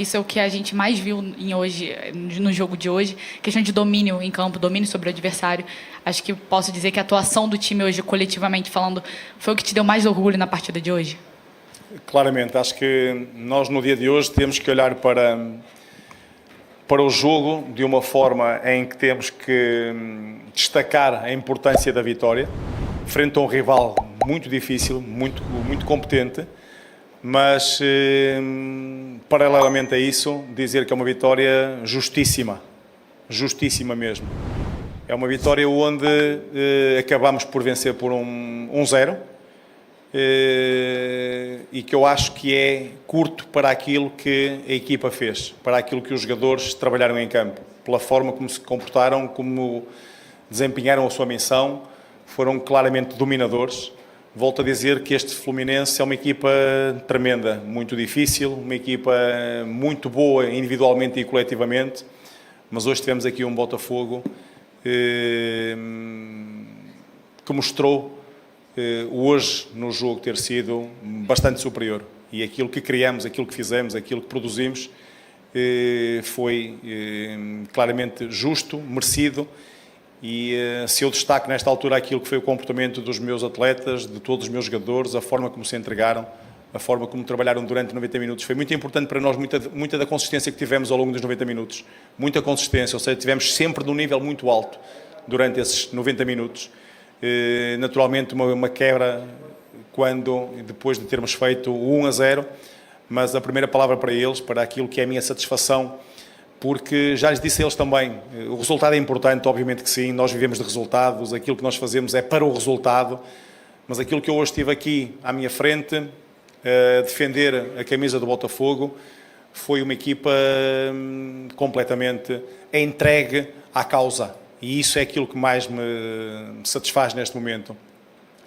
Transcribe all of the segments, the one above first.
que isso é o que a gente mais viu no jogo de hoje. Questão de domínio em campo, domínio sobre o adversário. Acho que posso dizer que a atuação do time hoje, coletivamente falando, foi o que te deu mais orgulho na partida de hoje? Claramente, acho que nós no dia de hoje temos que olhar para o jogo de uma forma em que temos que destacar a importância da vitória frente a um rival muito difícil, muito competente, mas paralelamente a isso dizer que é uma vitória justíssima, justíssima mesmo. É uma vitória onde acabamos por vencer por 1-0 e que eu acho que é curto para aquilo que a equipa fez, para aquilo que os jogadores trabalharam em campo, pela forma como se comportaram, como desempenharam a sua missão, foram claramente dominadores. Volto a dizer que este Fluminense é uma equipa tremenda, muito difícil, uma equipa muito boa individualmente e coletivamente, mas hoje tivemos aqui um Botafogo que mostrou hoje no jogo ter sido bastante superior. E aquilo que criamos, aquilo que fizemos, aquilo que produzimos foi claramente justo, merecido. E se eu destaco nesta altura aquilo que foi o comportamento dos meus atletas, de todos os meus jogadores, a forma como se entregaram, a forma como trabalharam durante 90 minutos, foi muito importante para nós, muita da consistência que tivemos ao longo dos 90 minutos. Muita consistência, ou seja, tivemos sempre num nível muito alto durante esses 90 minutos. Naturalmente uma quebra depois de termos feito o 1-0, mas a primeira palavra para eles, para aquilo que é a minha satisfação, porque já lhes disse a eles também, o resultado é importante, obviamente que sim, nós vivemos de resultados, aquilo que nós fazemos é para o resultado, mas aquilo que eu hoje estive aqui à minha frente, a defender a camisa do Botafogo, foi uma equipa completamente entregue à causa. E isso é aquilo que mais me satisfaz neste momento.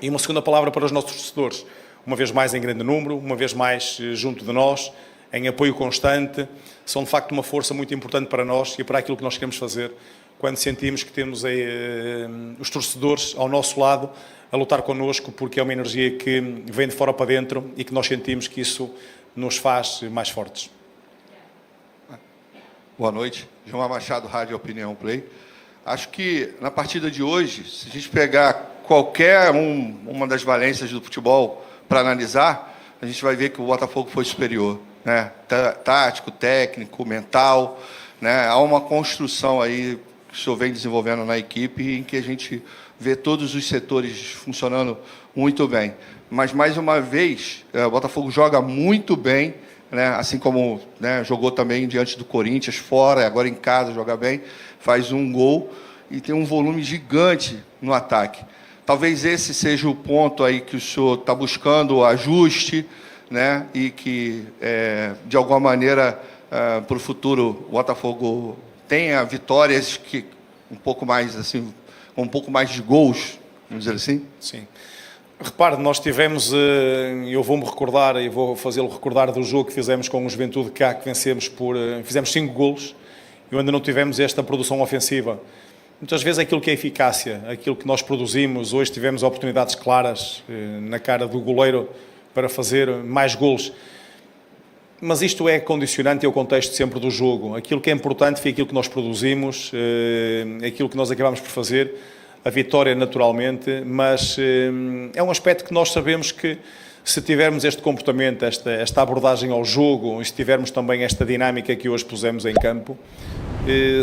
E uma segunda palavra para os nossos torcedores, uma vez mais em grande número, uma vez mais junto de nós, em apoio constante, são de facto uma força muito importante para nós e para aquilo que nós queremos fazer, quando sentimos que temos os torcedores ao nosso lado a lutar connosco, porque é uma energia que vem de fora para dentro e que nós sentimos que isso nos faz mais fortes. Boa noite, João Machado, Rádio Opinião Play. Acho que na partida de hoje, se a gente pegar qualquer uma das valências do futebol para analisar, a gente vai ver que o Botafogo foi superior, né? Tático, técnico, mental, né? Há uma construção aí que o senhor vem desenvolvendo na equipe em que a gente vê todos os setores funcionando muito bem. Mas, mais uma vez, o Botafogo joga muito bem, né? Assim como, né, jogou também diante do Corinthians, fora, agora em casa joga bem, faz um gol e tem um volume gigante no ataque. Talvez esse seja o ponto aí que o senhor está buscando, o ajuste, né? E que, de alguma maneira, para o futuro, o Botafogo tenha vitórias que um pouco mais, assim, um pouco mais de gols, vamos dizer assim? Sim. Repare, nós tivemos, eu vou-me recordar e vou fazê-lo recordar do jogo que fizemos com o Juventude cá, que vencemos fizemos 5 golos e ainda não tivemos esta produção ofensiva. Muitas vezes aquilo que é eficácia, aquilo que nós produzimos, hoje tivemos oportunidades claras na cara do goleiro para fazer mais golos. Mas isto é condicionante ao contexto sempre do jogo. Aquilo que é importante foi aquilo que nós produzimos, aquilo que nós acabamos por fazer, a vitória naturalmente, mas é um aspecto que nós sabemos que se tivermos este comportamento, esta abordagem ao jogo, e se tivermos também esta dinâmica que hoje pusemos em campo,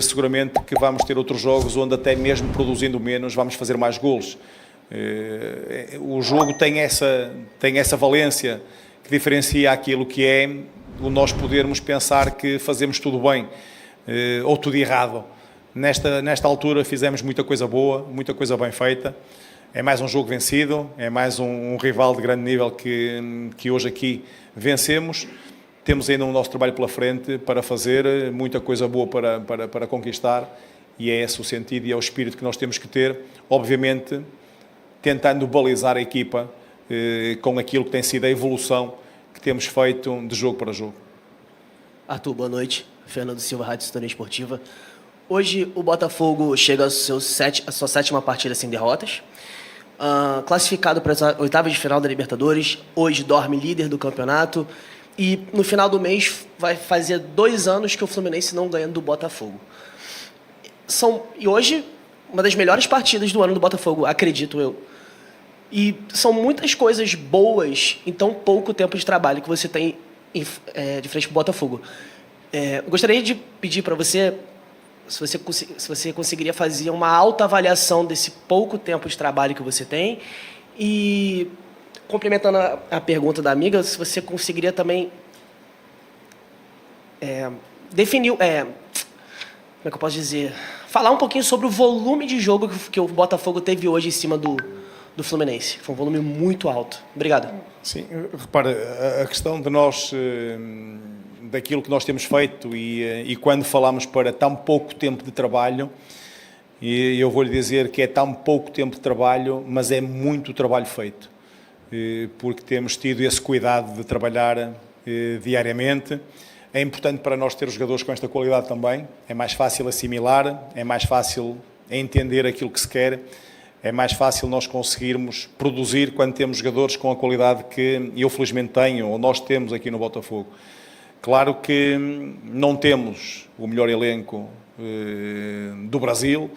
seguramente que vamos ter outros jogos onde até mesmo produzindo menos vamos fazer mais golos. O jogo tem essa valência que diferencia aquilo que é o nós podermos pensar que fazemos tudo bem ou tudo errado. Nesta altura fizemos muita coisa boa, muita coisa bem feita. É mais um jogo vencido, é mais um rival de grande nível que hoje aqui vencemos. Temos ainda o nosso trabalho pela frente para fazer, muita coisa boa para conquistar, e é esse o sentido e é o espírito que nós temos que ter, obviamente tentando balizar a equipa com aquilo que tem sido a evolução que temos feito de jogo para jogo. Arthur, boa noite. Fernando Silva, Rádio Sintonia Esportiva. Hoje o Botafogo chega à sua 7ª partida sem derrotas. Classificado para as oitavas de final da Libertadores, hoje dorme líder do campeonato E no final do mês vai fazer 2 anos que o Fluminense não ganha do Botafogo. E hoje, uma das melhores partidas do ano do Botafogo, acredito eu. E são muitas coisas boas em tão pouco tempo de trabalho que você tem de frente para o Botafogo. Eu gostaria de pedir para você, se você conseguiria fazer uma autoavaliação desse pouco tempo de trabalho que você tem. E, complementando a pergunta da amiga, se você conseguiria também definir... como é que eu posso dizer? Falar um pouquinho sobre o volume de jogo que o Botafogo teve hoje em cima do Fluminense. Foi um volume muito alto. Obrigado. Sim, repara, a questão de nós, daquilo que nós temos feito e quando falamos para tão pouco tempo de trabalho, e eu vou-lhe dizer que é tão pouco tempo de trabalho, mas é muito trabalho feito, porque temos tido esse cuidado de trabalhar diariamente. É importante para nós ter os jogadores com esta qualidade também. É mais fácil assimilar, é mais fácil entender aquilo que se quer, é mais fácil nós conseguirmos produzir quando temos jogadores com a qualidade que eu felizmente tenho, ou nós temos aqui no Botafogo. Claro que não temos o melhor elenco do Brasil,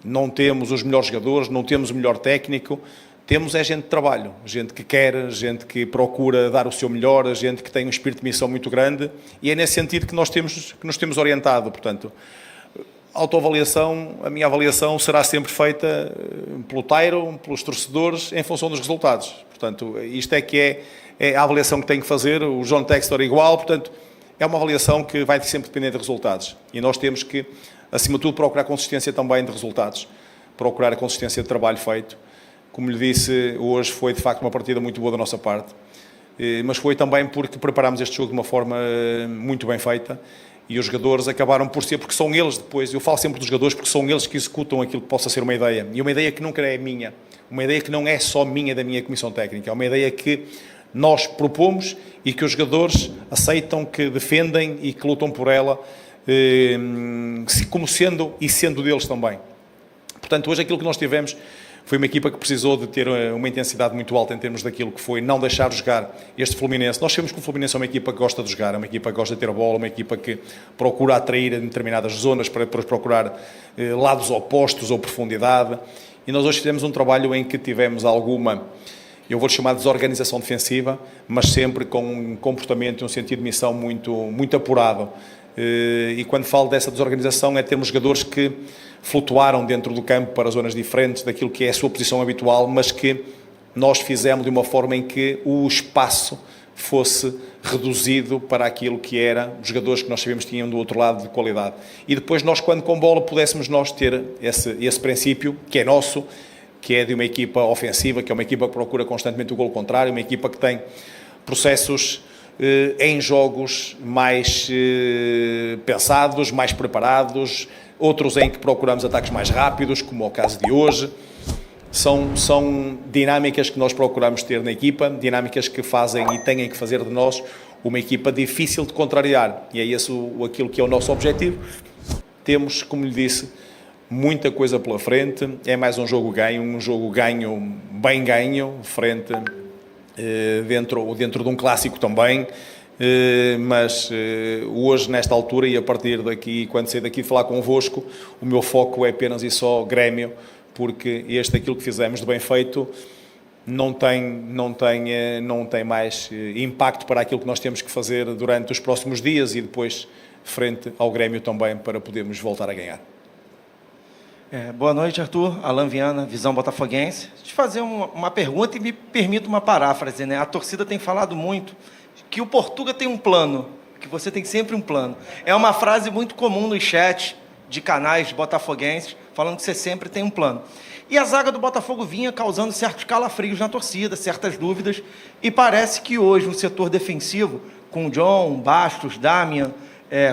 não temos os melhores jogadores, não temos o melhor técnico, temos gente de trabalho, gente que quer, gente que procura dar o seu melhor, gente que tem um espírito de missão muito grande, e é nesse sentido que nos temos orientado. Portanto, autoavaliação, a minha avaliação será sempre feita pelo Tairo, pelos torcedores, em função dos resultados. Portanto, isto é que é a avaliação que tem que fazer, o John Textor igual, portanto, é uma avaliação que vai sempre depender de resultados. E nós temos que, acima de tudo, procurar consistência também de resultados, procurar a consistência de trabalho feito. Como lhe disse, hoje foi de facto uma partida muito boa da nossa parte, mas foi também porque preparámos este jogo de uma forma muito bem feita e os jogadores acabaram por ser, porque são eles depois, eu falo sempre dos jogadores porque são eles que executam aquilo que possa ser uma ideia, e uma ideia que nunca é minha, uma ideia que não é só minha, da minha comissão técnica, é uma ideia que nós propomos e que os jogadores aceitam, que defendem e que lutam por ela, como sendo deles também. Portanto, hoje aquilo que nós tivemos foi uma equipa que precisou de ter uma intensidade muito alta em termos daquilo que foi não deixar jogar este Fluminense. Nós sabemos que o Fluminense é uma equipa que gosta de jogar, é uma equipa que gosta de ter a bola, uma equipa que procura atrair em determinadas zonas para depois procurar lados opostos ou profundidade. E nós hoje fizemos um trabalho em que tivemos alguma, eu vou chamar de desorganização defensiva, mas sempre com um comportamento e um sentido de missão muito apurado. E quando falo dessa desorganização é termos jogadores que flutuaram dentro do campo para zonas diferentes daquilo que é a sua posição habitual, mas que nós fizemos de uma forma em que o espaço fosse reduzido para aquilo que era os jogadores que nós sabemos tinham do outro lado de qualidade. E depois nós, quando com bola, pudéssemos nós ter esse princípio, que é nosso, que é de uma equipa ofensiva, que é uma equipa que procura constantemente o golo contrário, uma equipa que tem processos em jogos mais pensados, mais preparados, outros em que procuramos ataques mais rápidos, como é o caso de hoje. São dinâmicas que nós procuramos ter na equipa, dinâmicas que fazem e têm que fazer de nós uma equipa difícil de contrariar. E é esse aquilo que é o nosso objetivo. Temos, como lhe disse, muita coisa pela frente. É mais um jogo ganho, bem ganho, frente dentro de um clássico também. Mas hoje, nesta altura, e a partir daqui, quando sair daqui falar convosco, o meu foco é apenas e só Grêmio, porque aquilo que fizemos de bem feito não tem mais impacto para aquilo que nós temos que fazer durante os próximos dias e depois frente ao Grêmio também, para podermos voltar a ganhar. Boa noite, Arthur. Alan Viana, Visão Botafoguense. Deixa eu te fazer uma pergunta e me permito uma paráfrase, né? A torcida tem falado muito que o Portuga tem um plano, que você tem sempre um plano. É uma frase muito comum nos chats de canais botafoguenses, falando que você sempre tem um plano. E a zaga do Botafogo vinha causando certos calafrios na torcida, certas dúvidas, e parece que hoje o setor defensivo, com o John, Bastos, Damian,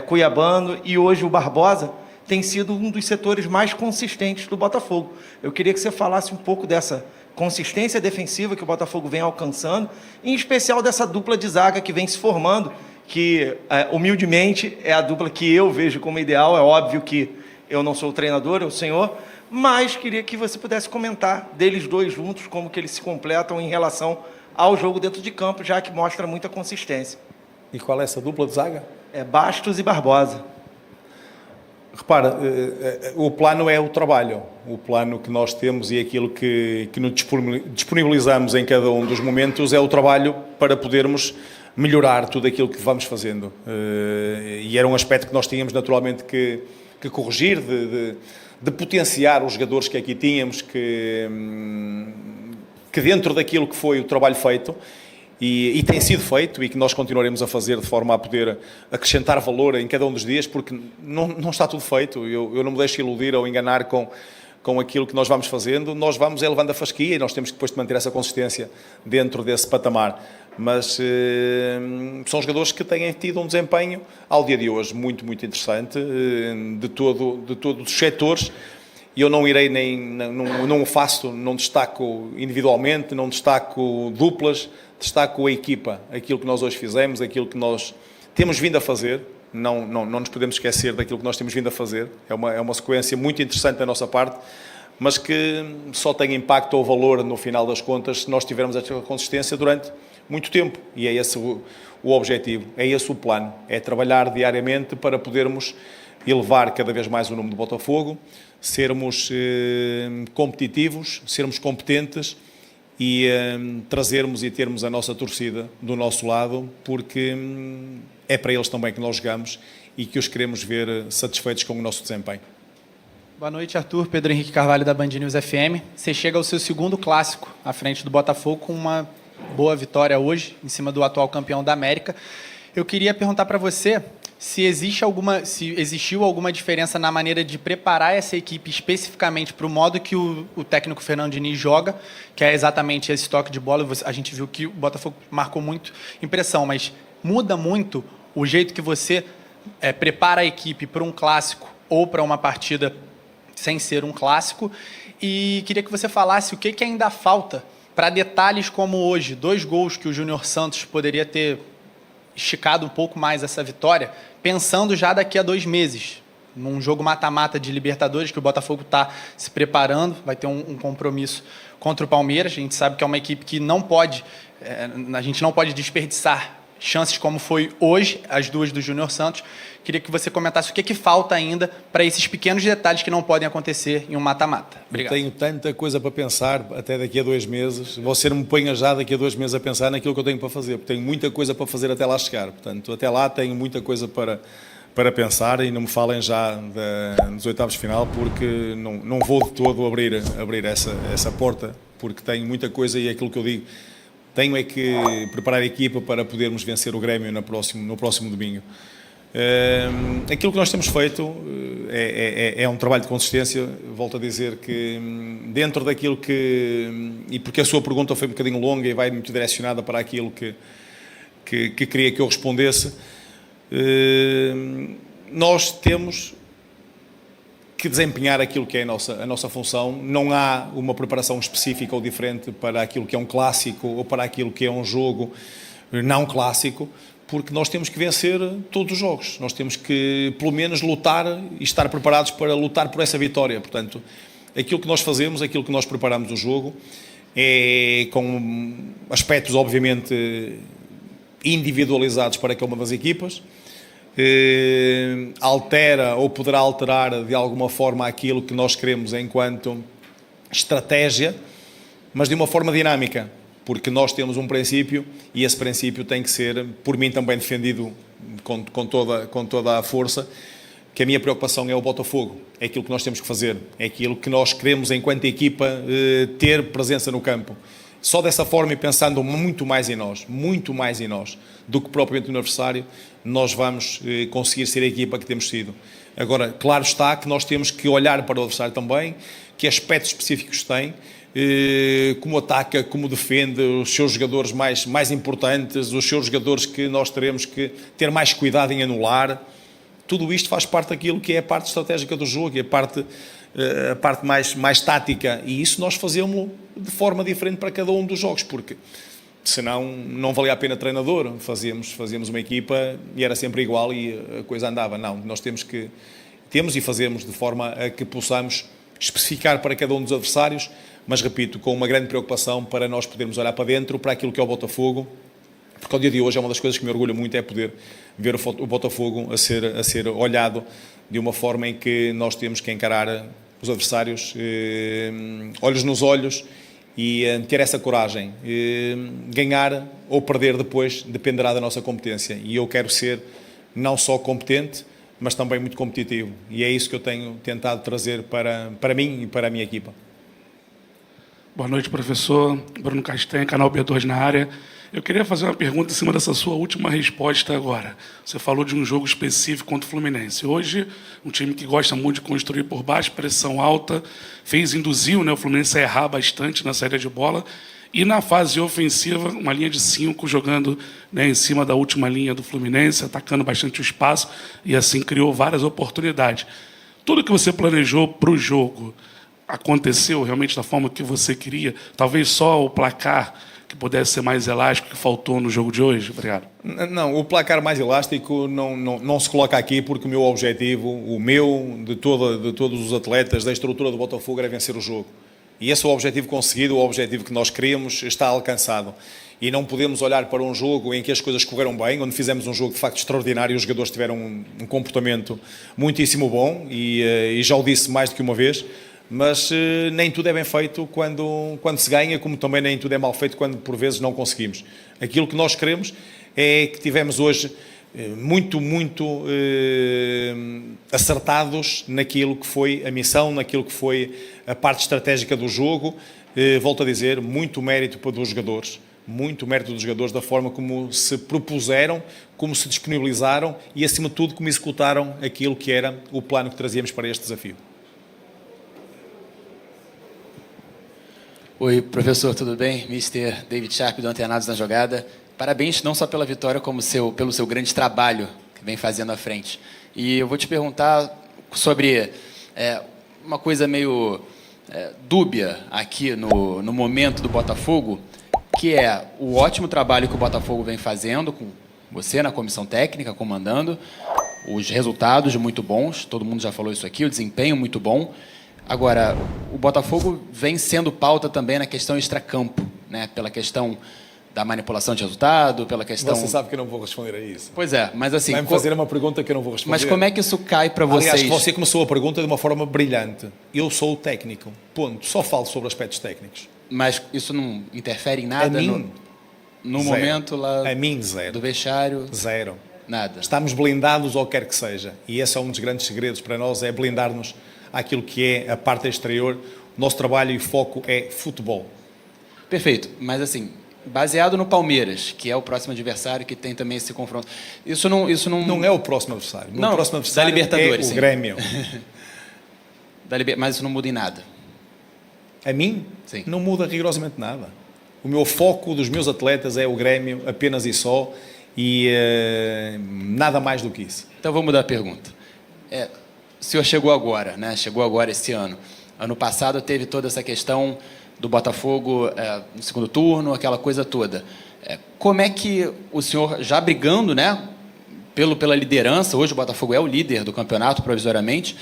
Cuiabano e hoje o Barbosa, tem sido um dos setores mais consistentes do Botafogo. Eu queria que você falasse um pouco dessa consistência defensiva que o Botafogo vem alcançando, em especial dessa dupla de zaga que vem se formando, que, humildemente, é a dupla que eu vejo como ideal. É óbvio que eu não sou o treinador, é o senhor, mas queria que você pudesse comentar deles dois juntos, como que eles se completam em relação ao jogo dentro de campo, já que mostra muita consistência. E qual é essa dupla de zaga? É Bastos e Barbosa. Repara, o plano é o trabalho. O plano que nós temos e aquilo que nos disponibilizamos em cada um dos momentos é o trabalho para podermos melhorar tudo aquilo que vamos fazendo. E era um aspecto que nós tínhamos naturalmente que corrigir, de potenciar os jogadores que aqui tínhamos, que dentro daquilo que foi o trabalho feito, e tem sido feito, e que nós continuaremos a fazer de forma a poder acrescentar valor em cada um dos dias, porque não está tudo feito. Eu não me deixo iludir ou enganar com aquilo que nós vamos fazendo. Nós vamos levando a fasquia e nós temos que depois de manter essa consistência dentro desse patamar. Mas são jogadores que têm tido um desempenho, ao dia de hoje, muito, muito interessante, de todos os setores. E eu não irei não o faço, não destaco individualmente, não destaco duplas, destaco a equipa, aquilo que nós hoje fizemos, aquilo que nós temos vindo a fazer. Não nos podemos esquecer daquilo que nós temos vindo a fazer. É uma sequência muito interessante da nossa parte, mas que só tem impacto ou valor no final das contas se nós tivermos esta consistência durante muito tempo. E é esse o objetivo, é esse o plano, é trabalhar diariamente para podermos elevar cada vez mais o nome do Botafogo, sermos competitivos, sermos competentes e trazermos e termos a nossa torcida do nosso lado, porque é para eles também que nós jogamos e que os queremos ver satisfeitos com o nosso desempenho. Boa noite, Arthur. Pedro Henrique Carvalho, da Band News FM. Você chega ao seu segundo clássico à frente do Botafogo com uma boa vitória hoje, em cima do atual campeão da América. Eu queria perguntar para você se existiu alguma diferença na maneira de preparar essa equipe especificamente para o modo que o técnico Fernando Diniz joga, que é exatamente esse toque de bola. A gente viu que o Botafogo marcou muito impressão, mas muda muito o jeito que você prepara a equipe para um clássico ou para uma partida sem ser um clássico. E queria que você falasse o que ainda falta para detalhes como hoje, 2 gols que o Júnior Santos poderia ter esticado um pouco mais essa vitória, pensando já daqui a 2 meses, num jogo mata-mata de Libertadores, que o Botafogo está se preparando, vai ter um compromisso contra o Palmeiras. A gente sabe que é uma equipe que a gente não pode desperdiçar chances como foi hoje, as 2 do Júnior Santos. Queria que você comentasse o que falta ainda para esses pequenos detalhes que não podem acontecer em um mata-mata. Obrigado. Tenho tanta coisa para pensar até daqui a 2 meses. Você não me ponha já daqui a 2 meses a pensar naquilo que eu tenho para fazer, porque tenho muita coisa para fazer até lá chegar. Portanto, até lá tenho muita coisa para pensar e não me falem já dos oitavos de final, porque não vou de todo abrir essa porta, porque tenho muita coisa e é aquilo que eu digo. Tenho é que preparar a equipa para podermos vencer o Grêmio no próximo domingo. Aquilo que nós temos feito é um trabalho de consistência. Volto a dizer que dentro daquilo e porque a sua pergunta foi um bocadinho longa e vai muito direcionada para aquilo que queria que eu respondesse, nós temos que desempenhar aquilo que é a nossa função. Não há uma preparação específica ou diferente para aquilo que é um clássico ou para aquilo que é um jogo não clássico, porque nós temos que vencer todos os jogos. Nós temos que, pelo menos, lutar e estar preparados para lutar por essa vitória. Portanto, aquilo que nós fazemos, aquilo que nós preparamos o jogo, é com aspectos, obviamente, individualizados para cada uma das equipas, altera ou poderá alterar de alguma forma aquilo que nós queremos enquanto estratégia, mas de uma forma dinâmica, porque nós temos um princípio e esse princípio tem que ser, por mim também defendido com toda a força, que a minha preocupação é o Botafogo, é aquilo que nós temos que fazer, é aquilo que nós queremos enquanto equipa ter presença no campo. Só dessa forma e pensando muito mais em nós do que propriamente no adversário, nós vamos conseguir ser a equipa que temos sido. Agora, claro está que nós temos que olhar para o adversário também, que aspectos específicos tem, como ataca, como defende, os seus jogadores mais importantes, os seus jogadores que nós teremos que ter mais cuidado em anular. Tudo isto faz parte daquilo que é a parte estratégica do jogo, e a parte mais tática, e isso nós fazemos de forma diferente para cada um dos jogos, porque senão não valia a pena treinador, fazíamos uma equipa e era sempre igual e a coisa andava. Não, nós temos e fazemos de forma a que possamos especificar para cada um dos adversários, mas repito, com uma grande preocupação para nós podermos olhar para dentro, para aquilo que é o Botafogo, Porque ao dia de hoje é uma das coisas que me orgulha muito é poder ver o Botafogo a ser olhado de uma forma em que nós temos que encarar os adversários olhos nos olhos e ter essa coragem. Ganhar ou perder depois dependerá da nossa competência. E eu quero ser não só competente, mas também muito competitivo. E é isso que eu tenho tentado trazer para mim e para a minha equipa. Boa noite, professor. Bruno Castanha, canal B2 na área. Eu queria fazer uma pergunta em cima dessa sua última resposta agora. Você falou de um jogo específico contra o Fluminense. Hoje, um time que gosta muito de construir por baixo, pressão alta, induziu, né, o Fluminense a errar bastante na saída de bola. E na fase ofensiva, uma linha de 5 jogando, né, em cima da última linha do Fluminense, atacando bastante o espaço e assim criou várias oportunidades. Tudo que você planejou para o jogo aconteceu realmente da forma que você queria? Talvez só o placar que pudesse ser mais elástico que faltou no jogo de hoje? Obrigado. Não, o placar mais elástico não se coloca aqui porque o meu objetivo, de todos os atletas, da estrutura do Botafogo, era vencer o jogo. E esse é o objetivo conseguido, o objetivo que nós queríamos está alcançado. E não podemos olhar para um jogo em que as coisas correram bem, onde fizemos um jogo de facto extraordinário e os jogadores tiveram um comportamento muitíssimo bom e já o disse mais do que uma vez, mas nem tudo é bem feito quando se ganha, como também nem tudo é mal feito quando por vezes não conseguimos. Aquilo que nós queremos é que tivemos hoje muito acertados naquilo que foi a missão, naquilo que foi a parte estratégica do jogo. Volto a dizer, muito mérito dos jogadores, da forma como se propuseram, como se disponibilizaram e, acima de tudo, como executaram aquilo que era o plano que trazíamos para este desafio. Oi, professor, tudo bem? Mr. David Sharp, do Antenados na Jogada. Parabéns não só pela vitória, como pelo seu grande trabalho que vem fazendo à frente. E eu vou te perguntar sobre uma coisa meio dúbia aqui no momento do Botafogo, que é o ótimo trabalho que o Botafogo vem fazendo, com você na comissão técnica, comandando, os resultados muito bons, todo mundo já falou isso aqui, o desempenho muito bom. Agora, o Botafogo vem sendo pauta também na questão extracampo, né? Pela questão da manipulação de resultado, pela questão... Você sabe que eu não vou responder a isso. Pois é, mas assim... Vai-me fazer uma pergunta que eu não vou responder. Mas como é que isso cai para vocês? Aliás, você começou a pergunta de uma forma brilhante. Eu sou o técnico, ponto. Só falo sobre aspectos técnicos. Mas isso não interfere em nada? A mim, no zero. momento lá... A mim, zero. Do vestiário? Zero. Nada. Estamos blindados ao que quer que seja. E esse é um dos grandes segredos para nós, é blindar-nos àquilo que é a parte exterior. O nosso trabalho e foco é futebol. Perfeito. Mas assim, baseado no Palmeiras, que é o próximo adversário, que tem também esse confronto. Isso não... Não é o próximo adversário. Não, o próximo adversário da Libertadores, é o sim. Grêmio. Mas isso não muda em nada. A mim, Sim. Não muda rigorosamente nada. O meu foco dos meus atletas é o Grêmio, apenas e só, e nada mais do que isso. Então vou mudar a pergunta. O senhor chegou agora, né? Chegou agora esse ano. Ano passado teve toda essa questão do Botafogo no segundo turno, aquela coisa toda. Como é que o senhor, já brigando, né, pela liderança, hoje o Botafogo é o líder do campeonato provisoriamente,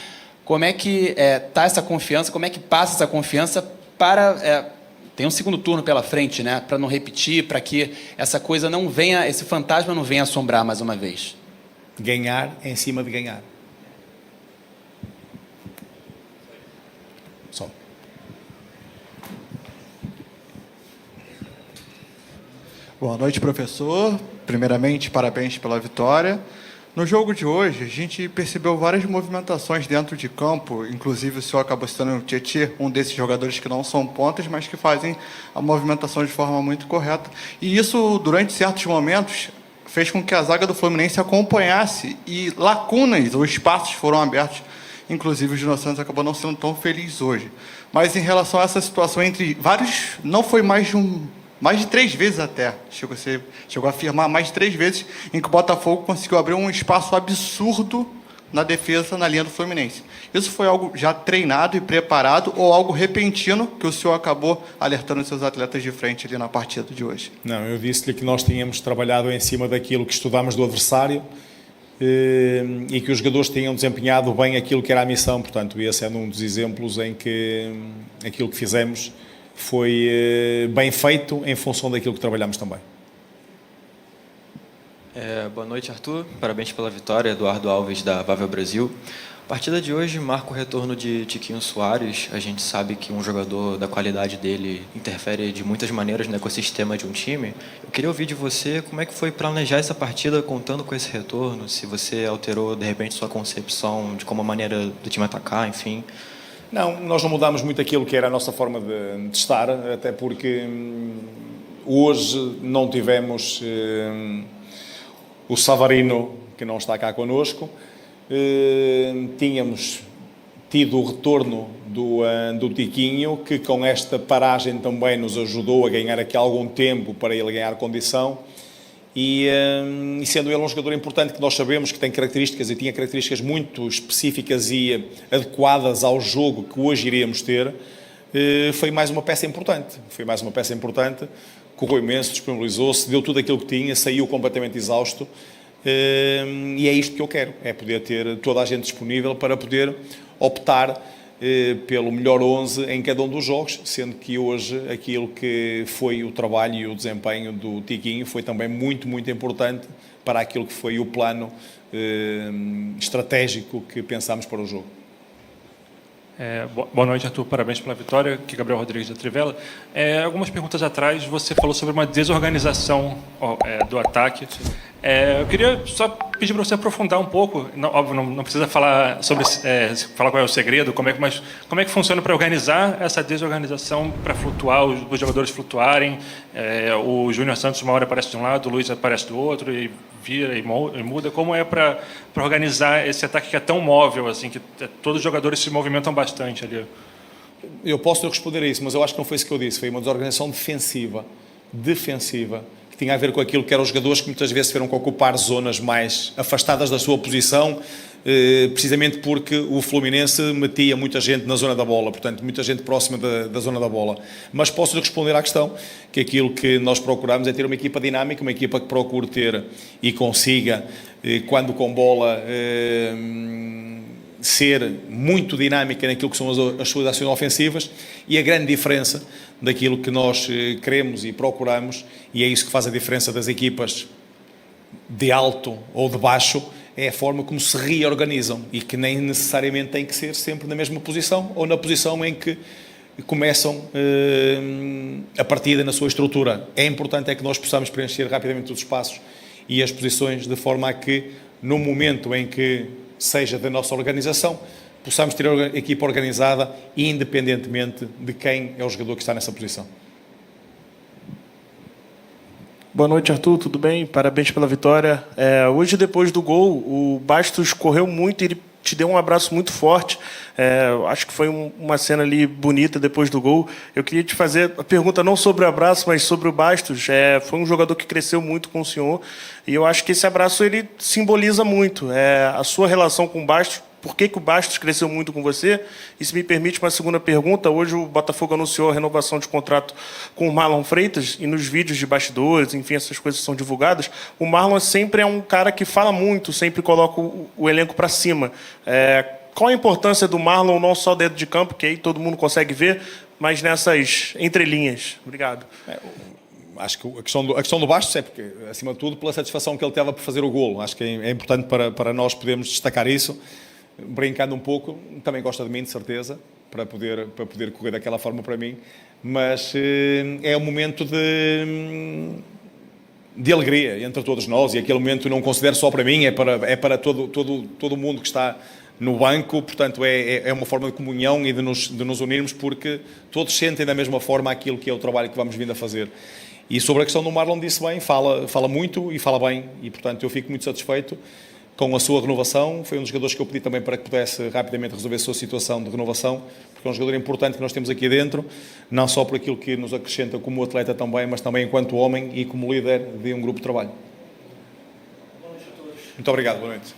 como é que está essa confiança, como é que passa essa confiança para... tem um segundo turno pela frente, né, para não repetir, para que essa coisa não venha, esse fantasma não venha assombrar mais uma vez? Ganhar em cima de ganhar. Só. Boa noite, professor. Primeiramente, parabéns pela vitória. No jogo de hoje, a gente percebeu várias movimentações dentro de campo, inclusive o senhor acabou citando o Tietê, um desses jogadores que não são pontas, mas que fazem a movimentação de forma muito correta. E isso, durante certos momentos, fez com que a zaga do Fluminense acompanhasse e lacunas ou espaços foram abertos. Inclusive, o Júnior Santos acabou não sendo tão feliz hoje. Mas, em relação a essa situação, entre vários, não foi mais de 3 vezes até, chegou a afirmar mais de 3 vezes, em que o Botafogo conseguiu abrir um espaço absurdo na defesa, na linha do Fluminense. Isso foi algo já treinado e preparado ou algo repentino que o senhor acabou alertando os seus atletas de frente ali na partida de hoje? Não, eu disse-lhe que nós tínhamos trabalhado em cima daquilo que estudámos do adversário e que os jogadores tinham desempenhado bem aquilo que era a missão. Portanto, esse é um dos exemplos em que aquilo que fizemos foi bem feito em função daquilo que trabalhamos também. Boa noite, Arthur. Parabéns pela vitória, Eduardo Alves, da Vável Brasil. A partida de hoje marca o retorno de Tiquinho Soares. A gente sabe que um jogador da qualidade dele interfere de muitas maneiras no ecossistema de um time. Eu queria ouvir de você como é que foi planejar essa partida contando com esse retorno, se você alterou, de repente, sua concepção de como a maneira do time atacar, enfim. Não, nós não mudámos muito aquilo que era a nossa forma de estar, até porque hoje não tivemos o Savarino, que não está cá connosco. Tínhamos tido o retorno do Tiquinho, que com esta paragem também nos ajudou a ganhar aqui algum tempo para ele ganhar condição, e sendo ele um jogador importante, que nós sabemos que tem características, e tinha características muito específicas e adequadas ao jogo que hoje iríamos ter, foi mais uma peça importante. Correu imenso, disponibilizou-se, deu tudo aquilo que tinha, saiu completamente exausto. E é isto que eu quero, é poder ter toda a gente disponível para poder optar pelo melhor 11 em cada um dos jogos, sendo que hoje aquilo que foi o trabalho e o desempenho do Tiquinho foi também muito, muito importante para aquilo que foi o plano estratégico que pensámos para o jogo. Boa noite, Arthur. Parabéns pela vitória. Aqui é Gabriel Rodrigues da Trivela. Algumas perguntas atrás, você falou sobre uma desorganização do ataque. Eu queria só pedir para você aprofundar um pouco. Óbvio, não precisa falar sobre falar qual é o segredo, mas como é que funciona para organizar essa desorganização, para flutuar, os jogadores flutuarem. O Júnior Santos uma hora aparece de um lado, o Luiz aparece do outro e vira e muda. Como é para organizar esse ataque que é tão móvel, assim, que todos os jogadores se movimentam bastante ali? Eu posso responder a isso, mas eu acho que não foi isso que eu disse. Foi uma desorganização defensiva, que tinha a ver com aquilo que eram os jogadores que muitas vezes tiveram que ocupar zonas mais afastadas da sua posição, precisamente porque o Fluminense metia muita gente na zona da bola, portanto, muita gente próxima da zona da bola. Mas posso responder à questão que aquilo que nós procuramos é ter uma equipa dinâmica, uma equipa que procure ter e consiga, quando com bola, ser muito dinâmica naquilo que são as suas ações ofensivas, e a grande diferença daquilo que nós queremos e procuramos, e é isso que faz a diferença das equipas de alto ou de baixo, é a forma como se reorganizam, e que nem necessariamente tem que ser sempre na mesma posição ou na posição em que começam a partida na sua estrutura. É importante que nós possamos preencher rapidamente os espaços e as posições, de forma a que no momento em que seja da nossa organização, possamos ter a equipa organizada independentemente de quem é o jogador que está nessa posição. Boa noite, Arthur, tudo bem? Parabéns pela vitória. Hoje, depois do gol, o Bastos correu muito e ele te deu um abraço muito forte. Acho que foi uma cena ali bonita depois do gol. Eu queria te fazer a pergunta não sobre o abraço, mas sobre o Bastos. Foi um jogador que cresceu muito com o senhor, e eu acho que esse abraço ele simboliza muito a sua relação com o Bastos. Por que o Bastos cresceu muito com você? E se me permite uma segunda pergunta, hoje o Botafogo anunciou a renovação de contrato com o Marlon Freitas, e nos vídeos de bastidores, enfim, essas coisas são divulgadas, o Marlon sempre é um cara que fala muito, sempre coloca o elenco para cima. Qual a importância do Marlon, não só dentro de campo, que aí todo mundo consegue ver, mas nessas entrelinhas? Obrigado. Acho que a questão do Bastos é porque, acima de tudo, pela satisfação que ele teve por fazer o golo. Acho que é importante para nós podermos destacar isso. Brincando um pouco, também gosta de mim, de certeza, para poder correr daquela forma para mim, mas é um momento de alegria entre todos nós, e aquele momento não considero só para mim, é para todo mundo que está no banco. Portanto, é uma forma de comunhão e de nos unirmos, porque todos sentem da mesma forma aquilo que é o trabalho que vamos vindo a fazer. E sobre a questão do Marlon, disse bem, fala muito e fala bem, e portanto eu fico muito satisfeito com a sua renovação. Foi um dos jogadores que eu pedi também para que pudesse rapidamente resolver a sua situação de renovação, porque é um jogador importante que nós temos aqui dentro, não só por aquilo que nos acrescenta como atleta também, mas também enquanto homem e como líder de um grupo de trabalho. Muito obrigado, boa noite.